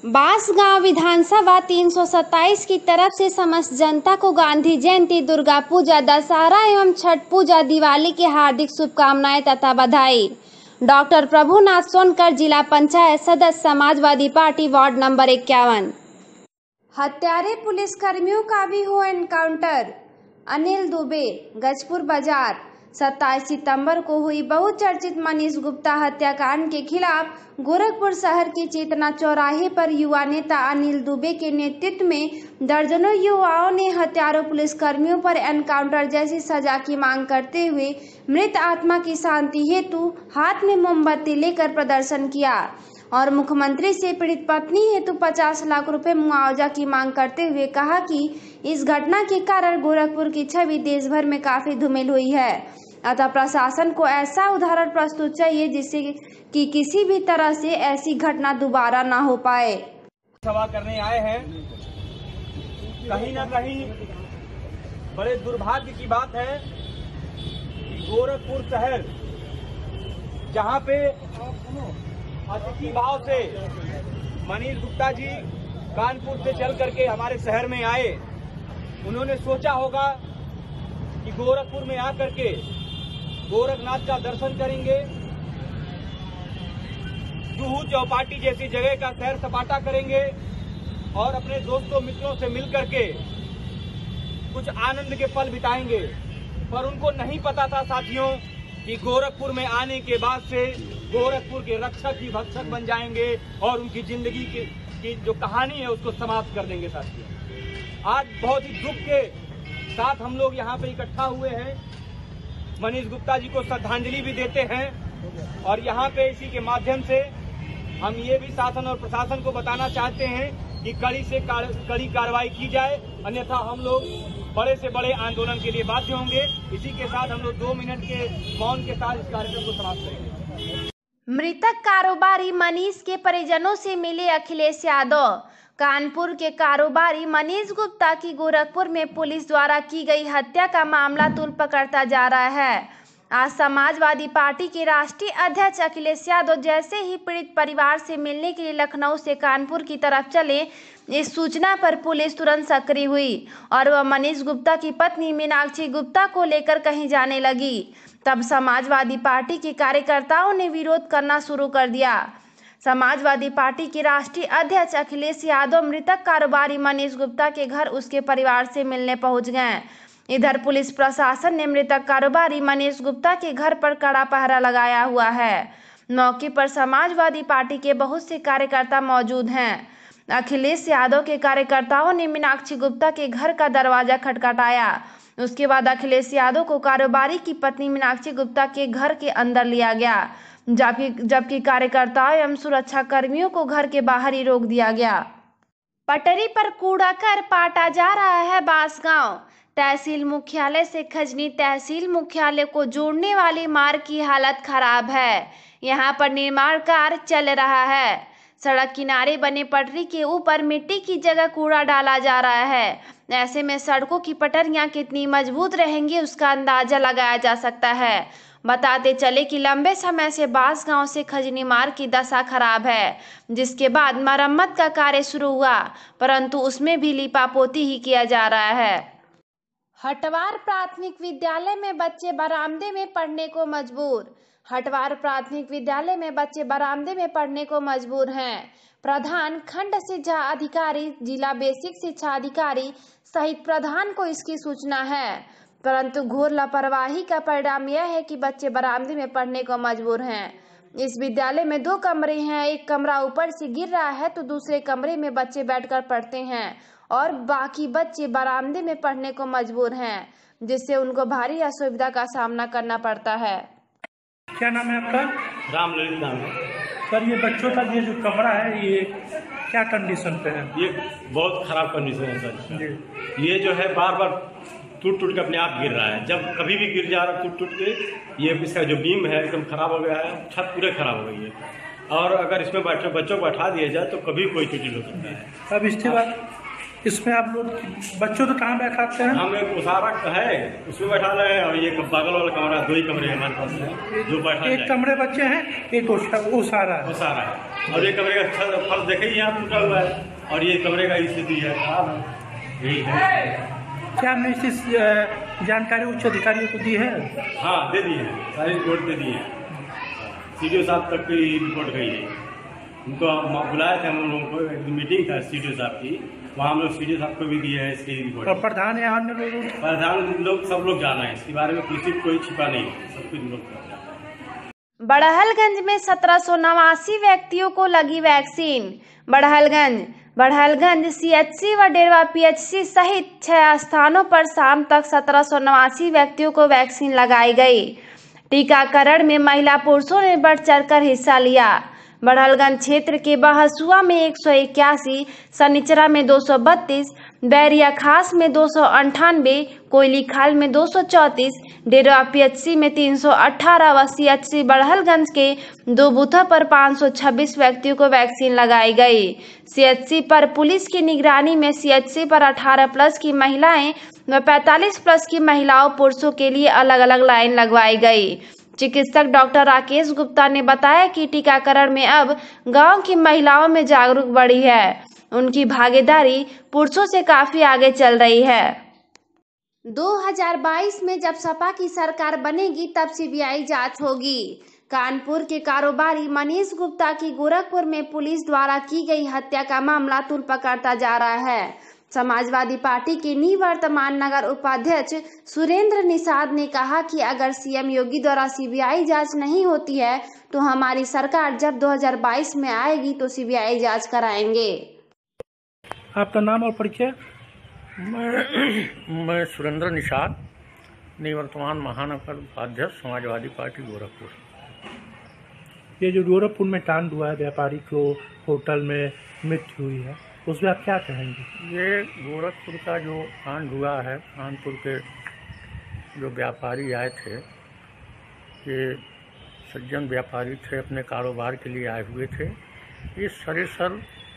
बांसगांव विधानसभा 327 की तरफ से समस्त जनता को गांधी जयंती, दुर्गा पूजा, दशहरा एवं छठ पूजा, दिवाली की हार्दिक शुभकामनाएं तथा बधाई। डॉक्टर प्रभुनाथ सोनकर, जिला पंचायत सदस्य, समाजवादी पार्टी, वार्ड नंबर 51। हत्यारे पुलिस कर्मियों का भी हो एनकाउंटर। अनिल दुबे, गजपुर बाजार। 27 सितंबर को हुई बहुचर्चित मनीष गुप्ता हत्याकांड के खिलाफ गोरखपुर शहर के चेतना चौराहे पर युवा नेता अनिल दुबे के नेतृत्व में दर्जनों युवाओं ने हत्यारों पुलिस कर्मियों पर एनकाउंटर जैसी सजा की मांग करते हुए मृत आत्मा की शांति हेतु हाथ में मोमबत्ती लेकर प्रदर्शन किया और मुख्यमंत्री से पीड़ित पत्नी हेतु 50 लाख रुपए मुआवजा की मांग करते हुए कहा कि इस घटना के कारण गोरखपुर की छवि देश भर में काफी धूमिल हुई है, अतः प्रशासन को ऐसा उदाहरण प्रस्तुत चाहिए जिससे कि किसी भी तरह से ऐसी घटना दोबारा ना हो पाए। सभा करने आए हैं। कहीं ना कहीं बड़े दुर्भाग्य की बात है कि गोरखपुर शहर, जहां पे अतिथि भाव से मनीष गुप्ता जी कानपुर से चल करके हमारे शहर में आए, उन्होंने सोचा होगा कि गोरखपुर में आकर के गोरखनाथ का दर्शन करेंगे, जुहू चौपाटी जैसी जगह का सैर सपाटा करेंगे और अपने दोस्तों मित्रों से मिलकर के कुछ आनंद के पल बिताएंगे। पर उनको नहीं पता था साथियों कि गोरखपुर में आने के बाद से गोरखपुर के रक्षक ही भक्षक बन जाएंगे और उनकी जिंदगी की जो कहानी है उसको समाप्त कर देंगे। साथियों, आज बहुत ही दुख के साथ हम लोग यहाँ पे इकट्ठा हुए हैं। मनीष गुप्ता जी को श्रद्धांजलि भी देते हैं और यहाँ पे इसी के माध्यम से हम ये भी शासन और प्रशासन को बताना चाहते हैं कि कड़ी से कड़ी कार्रवाई की जाए, अन्यथा हम लोग बड़े से बड़े आंदोलन के लिए बाध्य होंगे। इसी के साथ हम लोग 2 मिनट के मौन के साथ इस कार्यक्रम को समाप्त करेंगे। मृतक कारोबारी मनीष के परिजनों से मिले अखिलेश यादव। कानपुर के कारोबारी मनीष गुप्ता की गोरखपुर में पुलिस द्वारा की गई हत्या का मामला तूल पकड़ता जा रहा है। आज समाजवादी पार्टी के राष्ट्रीय अध्यक्ष अखिलेश यादव जैसे ही पीड़ित परिवार से मिलने के लिए लखनऊ से कानपुर की तरफ चले, इस सूचना पर पुलिस तुरंत सक्रिय हुई और वह मनीष गुप्ता की पत्नी मीनाक्षी गुप्ता को लेकर कहीं जाने लगी। तब समाजवादी पार्टी के कार्यकर्ताओं ने विरोध करना शुरू कर दिया। समाजवादी पार्टी के राष्ट्रीय अध्यक्ष अखिलेश यादव मृतक कारोबारी मनीष गुप्ता के घर उसके परिवार से मिलने पहुंच गए। इधर पुलिस प्रशासन ने मृतक कारोबारी मनीष गुप्ता के घर पर कड़ा पहरा लगाया हुआ है। मौके पर समाजवादी पार्टी के बहुत से कार्यकर्ता मौजूद हैं। अखिलेश यादव के कार्यकर्ताओं ने मीनाक्षी गुप्ता के घर का दरवाजा खटखटाया। उसके बाद अखिलेश यादव को कारोबारी की पत्नी मीनाक्षी गुप्ता के घर के अंदर लिया गया, जबकि कार्यकर्ताओं एवं सुरक्षा कर्मियों को घर के बाहर ही रोक दिया गया। पटरी पर कूड़ा कर पाटा जा रहा है बांसगांव। तहसील मुख्यालय से खजनी तहसील मुख्यालय को जोड़ने वाली मार्ग की हालत खराब है। यहां पर निर्माण कार्य चल रहा है। सड़क किनारे बने पटरी के ऊपर मिट्टी की जगह कूड़ा डाला जा रहा है। ऐसे में सड़कों की पटरियां कितनी मजबूत रहेंगी उसका अंदाजा लगाया जा सकता है। बताते चले कि लंबे समय से बांसगांव से खजनी मार्ग की दशा खराब है, जिसके बाद मरम्मत का कार्य शुरू हुआ, परंतु उसमें भी लीपापोती ही किया जा रहा है। हटवार प्राथमिक विद्यालय में बच्चे बरामदे में पढ़ने को मजबूर। हटवार प्राथमिक विद्यालय में बच्चे बरामदे में पढ़ने को मजबूर हैं। प्रधान खंड शिक्षा अधिकारी, जिला बेसिक शिक्षा अधिकारी सहित प्रधान को इसकी सूचना है, परंतु घोर लापरवाही का परिणाम यह है कि बच्चे बरामदे में पढ़ने को मजबूर हैं। इस विद्यालय में 2 कमरे हैं। एक कमरा ऊपर से गिर रहा है तो दूसरे कमरे में बच्चे बैठकर पढ़ते हैं और बाकी बच्चे बरामदे में पढ़ने को मजबूर हैं, जिससे उनको भारी असुविधा का सामना करना पड़ता है। क्या नाम है आपका? रामललित नाम है सर। ये बच्चों का ये जो कमरा है ये क्या कंडीशन पे है? ये बहुत खराब कंडीशन है सर जी। ये जो है बार बार टूट के अपने आप गिर रहा है। जब कभी भी गिर जा रहा है टूट के, ये इसका जो बीम है एकदम खराब हो गया है, छत पूरे खराब हो गई है। और अगर इसमें बच्चों को बैठा दिया जाए तो कभी कोई त्रुटि हो सकता है। अब इसके बाद इसमें आप लोग बच्चों तो कहाँ बैठाते हैं? हम एक उसारा है उसमें बैठा रहे हैं और ये बगल वाला कमरा 2 ही कमरे हमारे पास है जो बैठा। एक कमरे बच्चे हैं, एक उसारा है। और ये कमरे का फर्श देखे ही यहाँ टूटा हुआ है, और ये कमरे का स्थिति है खराब है। यही है। क्या हमने इस जानकारी उच्च अधिकारियों को दी है? हाँ, दे दी है, सारी रिपोर्ट दे दी है। सीडीओ साहब तक की रिपोर्ट गई है। उनको बुलाए थे हम लोगों को, एक मीटिंग था सीडीओ साहब की, वहाँ हम लोग सीडीओ साहब को भी दिए हैं इसकी रिपोर्ट। और प्रधान या अन्य लोगों प्रधान लोग सब लोग जाना है इसके बारे में, किसी कोई छिपा नहीं है, सब कुछ लोग जाना है। बड़हलगंज में 1789 व्यक्तियों को लगी वैक्सीन। बड़हलगंज सीएचसी व डेरवा पीएचसी सहित 6 स्थानों पर शाम तक 1789 व्यक्तियों को वैक्सीन लगाई गई। टीकाकरण में महिला पुरुषों ने बढ़ चढ़कर हिस्सा लिया। बड़हलगंज क्षेत्र के बहसुआ में 181, सनिचरा में 232, बैरिया खास में 298, कोयली खाल में 234, डेरवा पीएचसी में 318 व सीएचसी बड़हलगंज के 2 बूथों पर 526 व्यक्तियों को वैक्सीन लगाई गई। सीएचसी पर पुलिस की निगरानी में सीएचसी पर 18+ की महिलाएं व 45+ की महिलाओं पुरुषों के लिए अलग अलग लाइन लगवाई गई। चिकित्सक डॉक्टर राकेश गुप्ता ने बताया कि टीकाकरण में अब गांव की महिलाओं में जागरूक बढ़ी है। उनकी भागीदारी पुरुषों से काफी आगे चल रही है। 2022 में जब सपा की सरकार बनेगी तब सीबीआई जांच होगी। कानपुर के कारोबारी मनीष गुप्ता की गोरखपुर में पुलिस द्वारा की गई हत्या का मामला तूल पकड़ता जा रहा है। समाजवादी पार्टी के निवर्तमान नगर उपाध्यक्ष सुरेंद्र निषाद ने कहा कि अगर सीएम योगी द्वारा सीबीआई जांच नहीं होती है तो हमारी सरकार जब 2022 में आएगी तो सीबीआई जांच कराएंगे। आपका नाम और परिचय? मैं सुरेंद्र निषाद, निवर्तमान महानगर उपाध्यक्ष समाजवादी पार्टी गोरखपुर। ये जो गोरखपुर में कांड हुआ है, व्यापारी को होटल में मृत्यु हुई है, उसमें आप क्या कहेंगे? ये गोरखपुर का जो कांड हुआ है, कानपुर के जो व्यापारी आए थे, ये सज्जन व्यापारी थे, अपने कारोबार के लिए आए हुए थे। ये सरासर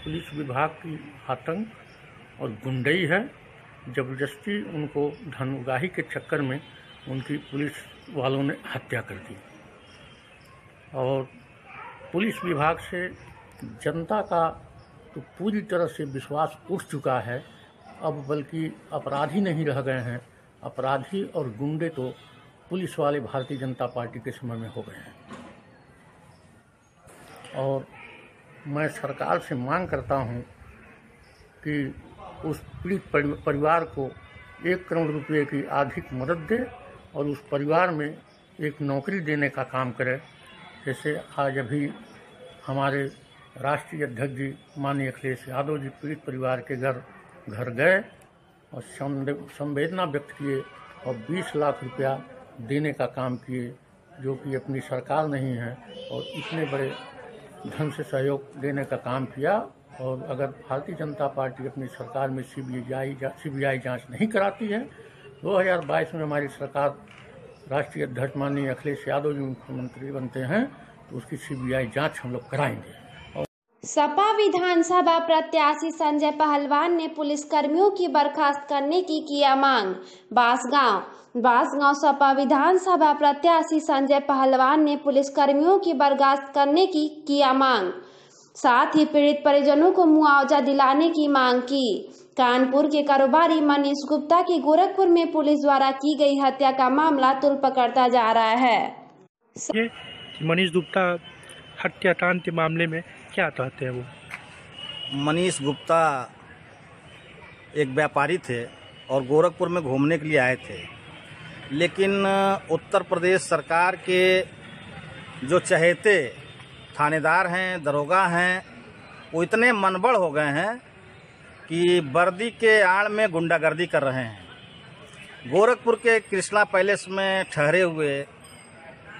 पुलिस विभाग की आतंक और गुंडई है। ज़बरदस्ती उनको धन उगाही के चक्कर में उनकी पुलिस वालों ने हत्या कर दी और पुलिस विभाग से जनता का तो पूरी तरह से विश्वास उठ चुका है। अब बल्कि अपराधी नहीं रह गए हैं, अपराधी और गुंडे तो पुलिस वाले भारतीय जनता पार्टी के समय में हो गए हैं। और मैं सरकार से मांग करता हूं कि उस पीड़ित परिवार को 1 करोड़ रुपये की आर्थिक मदद दे और उस परिवार में एक नौकरी देने का काम करे। जैसे आज अभी हमारे राष्ट्रीय अध्यक्ष जी माननीय अखिलेश यादव जी पीड़ित परिवार के घर गए और संवेदना व्यक्त किए और 20 लाख रुपया देने का काम किए, जो कि अपनी सरकार नहीं है, और इतने बड़े धन से सहयोग देने का काम किया। और अगर भारतीय जनता पार्टी अपनी सरकार में सीबीआई जांच नहीं कराती है, 2022 में हमारी सरकार राष्ट्रीय अध्यक्ष माननीय अखिलेश यादव जी मुख्यमंत्री बनते हैं तो उसकी सीबीआई जांच हम लोग कराएंगे। सपा विधानसभा प्रत्याशी संजय पहलवान ने पुलिसकर्मियों की बर्खास्त करने की किया मांग। बांसगांव सपा विधानसभा प्रत्याशी संजय पहलवान ने पुलिसकर्मियों की बर्खास्त करने की किया मांग, साथ ही पीड़ित परिजनों को मुआवजा दिलाने की मांग की। कानपुर के कारोबारी मनीष गुप्ता की गोरखपुर में पुलिस द्वारा की गई हत्या का मामला तुल पकड़ता जा रहा है। मनीष गुप्ता हत्याकांड के मामले में क्या कहते हैं? वो मनीष गुप्ता एक व्यापारी थे और गोरखपुर में घूमने के लिए आए थे, लेकिन उत्तर प्रदेश सरकार के जो चहेते थानेदार हैं, दरोगा हैं, वो इतने मनबड़ हो गए हैं कि वर्दी के आड़ में गुंडागर्दी कर रहे हैं। गोरखपुर के कृष्णा पैलेस में ठहरे हुए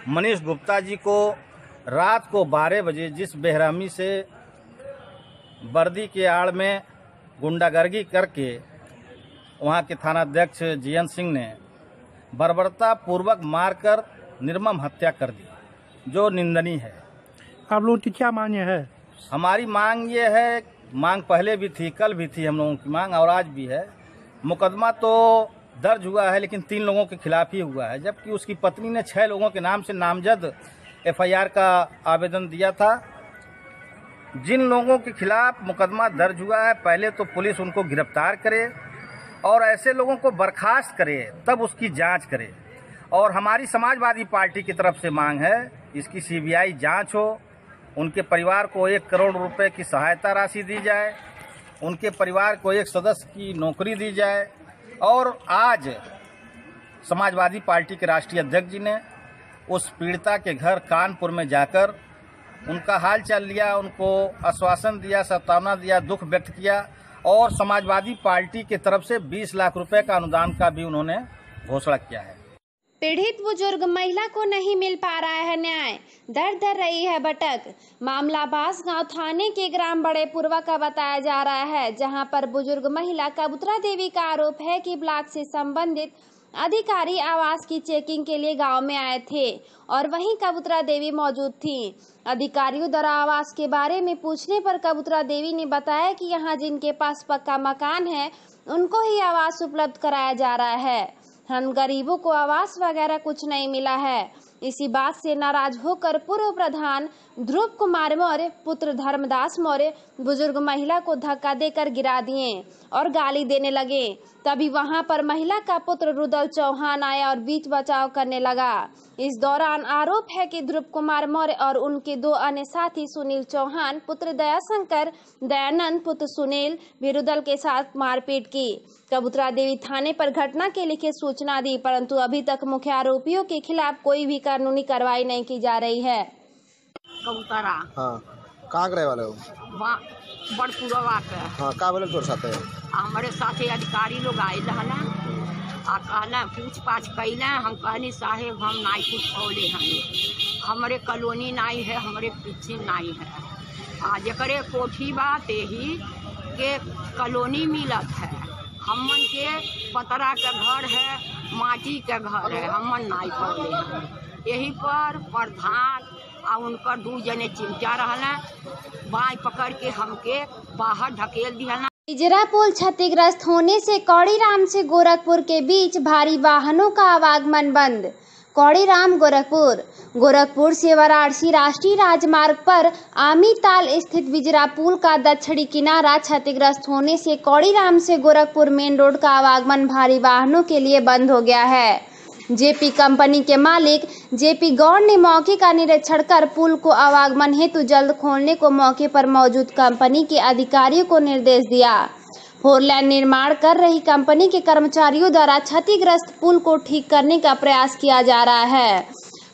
मनीष गुप्ता जी को रात को 12 बजे जिस बेरहमी से वर्दी के आड़ में गुंडागर्दी करके वहां के थानाध्यक्ष जीएन सिंह ने बर्बरता पूर्वक मारकर निर्मम हत्या कर दी, जो निंदनीय है। आप लोगों की क्या मांग है? हमारी मांग ये है, मांग पहले भी थी, कल भी थी हम लोगों की मांग और आज भी है। मुकदमा तो दर्ज हुआ है लेकिन 3 लोगों के खिलाफ ही हुआ है, जबकि उसकी पत्नी ने 6 लोगों के नाम से नामजद एफआईआर का आवेदन दिया था। जिन लोगों के खिलाफ मुकदमा दर्ज हुआ है पहले तो पुलिस उनको गिरफ्तार करे और ऐसे लोगों को बर्खास्त करे, तब उसकी जांच करे। और हमारी समाजवादी पार्टी की तरफ से मांग है इसकी सीबीआई जांच हो, उनके परिवार को 1 करोड़ रुपए की सहायता राशि दी जाए, उनके परिवार को एक सदस्य की नौकरी दी जाए। और आज समाजवादी पार्टी के राष्ट्रीय अध्यक्ष जी ने उस पीड़िता के घर कानपुर में जाकर उनका हाल चाल लिया, उनको आश्वासन दिया, सांत्वना दिया, दुख व्यक्त किया और समाजवादी पार्टी की तरफ से 20 लाख रुपए का अनुदान का भी उन्होंने घोषणा किया है। पीड़ित बुजुर्ग महिला को नहीं मिल पा रहा है न्याय, दर दर रही है भटक। मामला बांसगांव थाने के ग्राम बड़े पूर्वा का बताया जा रहा है, जहां पर बुजुर्ग महिला कबूतरा देवी का आरोप है कि ब्लॉक से संबंधित अधिकारी आवास की चेकिंग के लिए गांव में आए थे और वहीं कबूतरा देवी मौजूद थी। अधिकारियों द्वारा आवास के बारे में पूछने पर कबूतरा देवी ने बताया कि यहां जिनके पास पक्का मकान है उनको ही आवास उपलब्ध कराया जा रहा है, हम गरीबों को आवास वगैरह कुछ नहीं मिला है। इसी बात से नाराज होकर पूर्व प्रधान ध्रुव कुमार मौर्य पुत्र धर्मदास मौर्य बुजुर्ग महिला को धक्का देकर गिरा दिए और गाली देने लगे। तभी वहां पर महिला का पुत्र रुदल चौहान आया और बीच बचाव करने लगा। इस दौरान आरोप है कि ध्रुव कुमार मौर्य और उनके 2 अन्य साथी सुनील चौहान पुत्र दयाशंकर, दयानंद पुत्र सुनील भी रुदल के साथ मारपीट की। कबूतरा देवी थाने पर घटना के लिखित सूचना दी, परंतु अभी तक मुख्य आरोपियों के खिलाफ कोई भी कानूनी कार्रवाई नहीं की जा रही है। कबूतरा हाँ, कहाँ रहे वाले हो? बड़पुरवा के। हाँ, का बोले तोर साथे? हमारे साथे अधिकारी लोग आए रहना आ कहना पूछ पाछ कैले। हम कहनी साहेब हम नाई कुछ खोले हैं, हमारे कॉलोनी नाई है, हमारे पीछे नाई है। आज जकरे कोठी बा ते ही के कॉलोनी मिलत है, हमन के पतरा के घर है, माटी के घर है, हमन नाई खोले हैं। यही पर प्रधान आ उनकर 2 जने चिमचा रहना, बाई पकड़ के हमके बाहर ढकेल दिया। इजरा पुल क्षतिग्रस्त होने से कौड़ीराम से गोरखपुर के बीच भारी वाहनों का आवागमन बंद। कौड़ीराम गोरखपुर से वाराणसी राष्ट्रीय राजमार्ग पर आमीताल स्थित विजरा पुल का दक्षिणी किनारा क्षतिग्रस्त होने से कौड़ीराम से गोरखपुर मेन रोड का आवागमन भारी वाहनों के लिए बंद हो गया है। जेपी कंपनी के मालिक जेपी गौड़ ने मौके का निरीक्षण कर पुल को आवागमन हेतु जल्द खोलने को मौके पर मौजूद कंपनी के अधिकारियों को निर्देश दिया। 4 लेन निर्माण कर रही कंपनी के कर्मचारियों द्वारा क्षतिग्रस्त पुल को ठीक करने का प्रयास किया जा रहा है।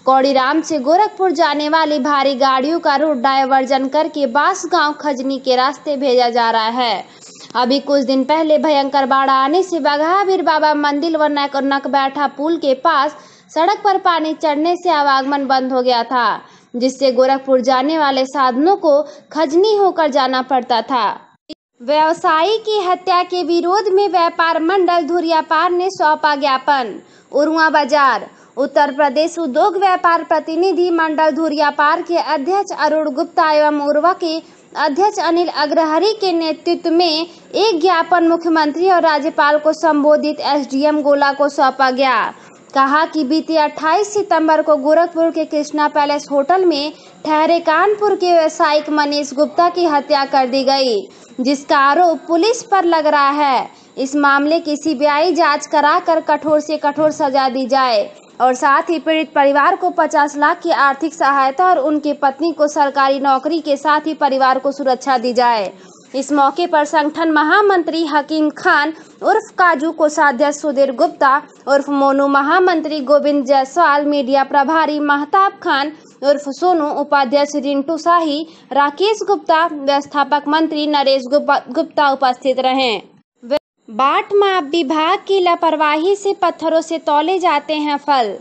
कौड़ीराम से गोरखपुर जाने वाली भारी गाड़ियों का रूट डायवर्जन करके बांसगांव खजनी के रास्ते भेजा जा रहा है। अभी कुछ दिन पहले भयंकर बाढ़ आने से बघावीर बाबा मंदिर व नकबैठा पुल के पास सड़क पर पानी चढ़ने से आवागमन बंद हो गया था, जिससे गोरखपुर जाने वाले साधनों को खजनी होकर जाना पड़ता था। व्यवसायी की हत्या के विरोध में व्यापार मंडल धुरियापार ने सौंपा ज्ञापन। उरुआ बाजार उत्तर प्रदेश उद्योग व्यापार प्रतिनिधि मंडल धुरियापार के अध्यक्ष अरुण गुप्ता एवं उर्वा के अध्यक्ष अनिल अग्रहरी के नेतृत्व में एक ज्ञापन मुख्यमंत्री और राज्यपाल को संबोधित एसडीएम गोला को सौंपा गया। कहा कि बीते 28 सितंबर को गोरखपुर के कृष्णा पैलेस होटल में ठहरे कानपुर के व्यवसायिक मनीष गुप्ता की हत्या कर दी गई, जिसका आरोप पुलिस पर लग रहा है। इस मामले की सीबीआई जांच कराकर कठोर से कठोर सजा दी जाए और साथ ही पीड़ित परिवार को 50 लाख की आर्थिक सहायता और उनकी पत्नी को सरकारी नौकरी के साथ ही परिवार को सुरक्षा दी जाए। इस मौके पर संगठन महामंत्री हकीम खान उर्फ काजू, कोषाध्यक्ष सुधीर गुप्ता उर्फ मोनू, महामंत्री गोविंद जायसवाल, मीडिया प्रभारी महताब खान उर्फ सोनू, उपाध्यक्ष रिंटू शाही, राकेश गुप्ता, व्यवस्थापक मंत्री नरेश गुप्ता उपस्थित रहे। बाट माप विभाग की लापरवाही से पत्थरों से तौले जाते हैं फल।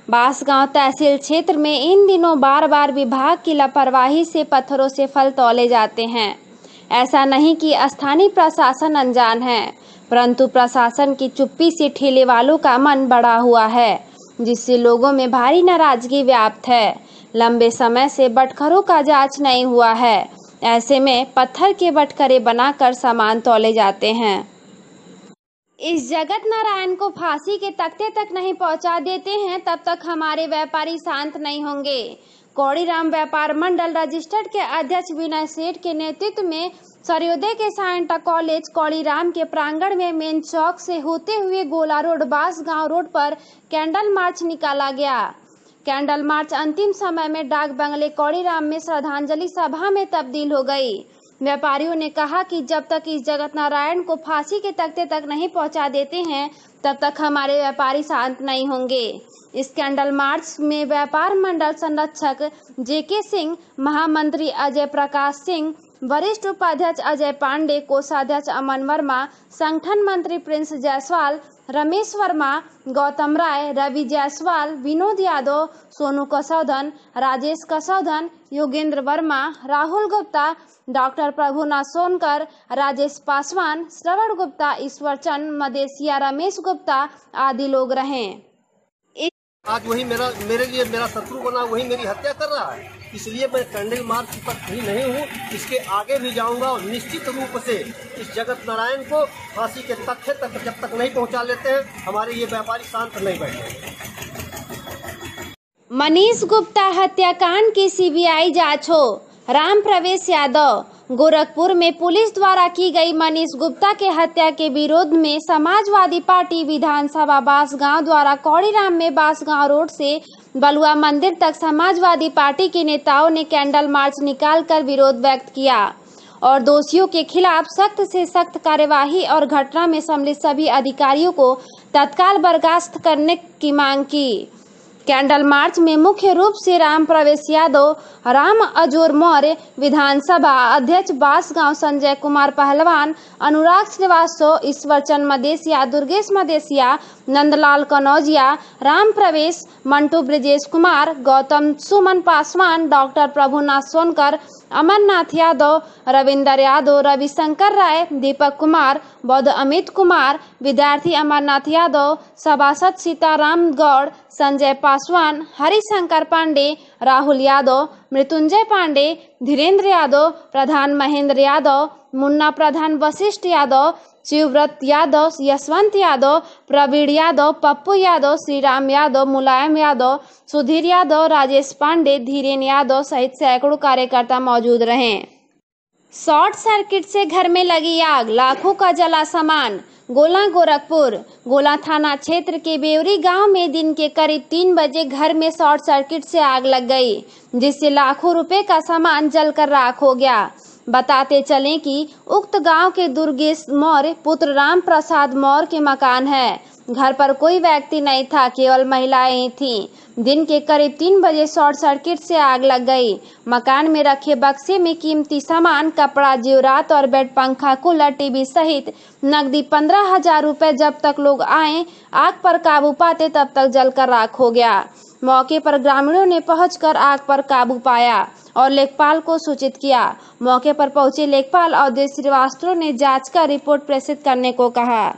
बांसगांव तहसील क्षेत्र में इन दिनों बार बार विभाग की लापरवाही से पत्थरों से फल तौले जाते हैं। ऐसा नहीं कि स्थानीय प्रशासन अनजान है, परंतु प्रशासन की चुप्पी से ठेले वालों का मन बढ़ा हुआ है, जिससे लोगों में भारी नाराजगी व्याप्त है। लंबे समय से बटखरों का जांच नहीं हुआ है, ऐसे में पत्थर के बटखरे बनाकर सामान तौले जाते हैं। इस जगत नारायण को फांसी के तख्ते तक नहीं पहुंचा देते हैं तब तक हमारे व्यापारी शांत नहीं होंगे। कौड़ीराम व्यापार मंडल रजिस्टर्ड के अध्यक्ष विनय सेठ के नेतृत्व में सर्वोदय के साइंटा कॉलेज कौड़ीराम के प्रांगण में मेन चौक से होते हुए गोला रोड बांसगांव रोड पर कैंडल मार्च निकाला गया। कैंडल मार्च अंतिम समय में डाक बंगले कौड़ीराम में श्रद्धांजलि सभा में तब्दील हो गई। व्यापारियों ने कहा कि जब तक इस जगत नारायण को फांसी के तख्ते तक नहीं पहुंचा देते हैं तब तक हमारे व्यापारी शांत नहीं होंगे। इस कैंडल मार्च में व्यापार मंडल संरक्षक जेके सिंह, महामंत्री अजय प्रकाश सिंह, वरिष्ठ उपाध्यक्ष अजय पांडे, कोषाध्यक्ष अमन वर्मा, संगठन मंत्री प्रिंस जायसवाल, रमेश वर्मा, गौतम राय, रवि जायसवाल, विनोद यादव, सोनू कसौधन, राजेश कसौधन, योगेंद्र वर्मा, राहुल गुप्ता, डॉक्टर प्रभुनाथ सोनकर, राजेश पासवान, श्रवण गुप्ता, ईश्वर चंद मदेशिया, रमेश गुप्ता आदि लोग रहे। आज वही मेरे लिए मेरा शत्रु बना, वही मेरी हत्या कर रहा है। इसलिए मैं कैंडल मार्च पर भी नहीं हूँ, इसके आगे भी जाऊंगा और निश्चित रूप से इस जगत नारायण को फांसी के तख्ते तक जब तक नहीं पहुँचा लेते हैं हमारे ये व्यापारी शांत नहीं बैठे। मनीष गुप्ता हत्याकांड की सीबीआई जांच हो। राम प्रवेश यादव। गोरखपुर में पुलिस द्वारा की गई मनीष गुप्ता के हत्या के विरोध में समाजवादी पार्टी विधानसभा बांसगांव द्वारा कौड़ीराम में बांसगांव रोड से बलुआ मंदिर तक समाजवादी पार्टी के नेताओं ने कैंडल मार्च निकालकर विरोध व्यक्त किया और दोषियों के खिलाफ सख्त से सख्त कार्यवाही और घटना में सम्मिलित सभी अधिकारियों को तत्काल बर्खास्त करने की मांग की। कैंडल मार्च में मुख्य रूप से राम प्रवेश यादव, राम अजोर मौर्य, विधानसभा अध्यक्ष बांसगांव संजय कुमार पहलवान, अनुराग श्रीवास्तव, ईश्वर चंद मदेशिया, दुर्गेश मदेशिया, नंदलाल कनौजिया, राम प्रवेश, मंटू ब्रिजेश कुमार, गौतम सुमन पासवान, डॉक्टर प्रभुनाथ सोनकर, अमरनाथ यादव, रविंदर यादव, रविशंकर राय, दीपक कुमार, बौद्ध अमित कुमार, विद्यार्थी अमरनाथ यादव, सभासद सीताराम गौड़, संजय पासवान, हरिशंकर पांडे, राहुल यादव, मृत्युंजय पांडे, धीरेन्द्र यादव, प्रधान महेंद्र यादव, मुन्ना प्रधान, वशिष्ठ यादव, शिवव्रत यादव, यशवंत यादव, प्रवीण यादव, पप्पू यादव, श्रीराम यादव, मुलायम यादव, सुधीर यादव, राजेश पांडे, धीरेन यादव सहित सैकड़ों कार्यकर्ता मौजूद रहे। शॉर्ट सर्किट से घर में लगी आग, लाखों का जला सामान। गोला गोरखपुर। गोला थाना क्षेत्र के बेवरी गांव में दिन के करीब 3 बजे घर में शॉर्ट सर्किट से आग लग गई, जिससे लाखों रुपए का सामान जलकर राख हो गया। बताते चलें कि उक्त गांव के दुर्गेश मौर्य पुत्र राम प्रसाद मौर्य के मकान है। घर पर कोई व्यक्ति नहीं था, केवल महिलाएं ही थीं। दिन के करीब 3 बजे शॉर्ट सर्किट से आग लग गई। मकान में रखे बक्से में कीमती सामान, कपड़ा, जेवरात और बेड, पंखा, कूलर, टीवी सहित नकदी 15,000 रुपए जब तक लोग आए आग पर काबू पाते तब तक जलकर राख हो गया। मौके पर ग्रामीणों ने पहुंचकर आग पर काबू पाया और लेखपाल को सूचित किया। मौके पर पहुंचे लेखपाल अवधेश श्रीवास्तव ने जांच कर रिपोर्ट प्रेषित करने को कहा।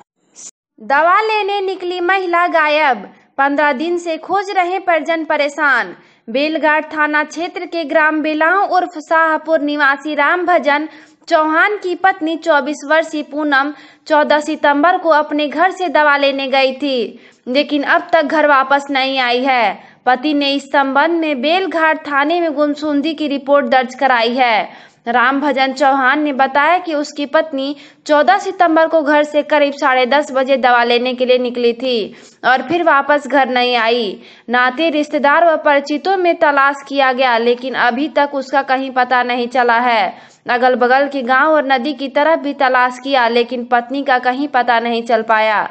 दवा लेने निकली महिला गायब, 15 दिन से खोज रहे परिजन परेशान। बेलघाट थाना क्षेत्र के ग्राम बेलाव उर्फ शाहपुर निवासी राम भजन चौहान की पत्नी 24 वर्षीय पूनम 14 सितंबर को अपने घर से दवा लेने गई थी, लेकिन अब तक घर वापस नहीं आई है। पति ने इस संबंध में बेलघाट थाने में गुमशुदगी की रिपोर्ट दर्ज कराई है। राम भजन चौहान ने बताया कि उसकी पत्नी 14 सितंबर को घर से करीब 10:30 बजे दवा लेने के लिए निकली थी और फिर वापस घर नहीं आई। नाते, रिश्तेदार व परिचितों में तलाश किया गया, लेकिन अभी तक उसका कहीं पता नहीं चला है। अगल बगल के गांव और नदी की तरफ भी तलाश किया, लेकिन पत्नी का कहीं पता नहीं चल पाया।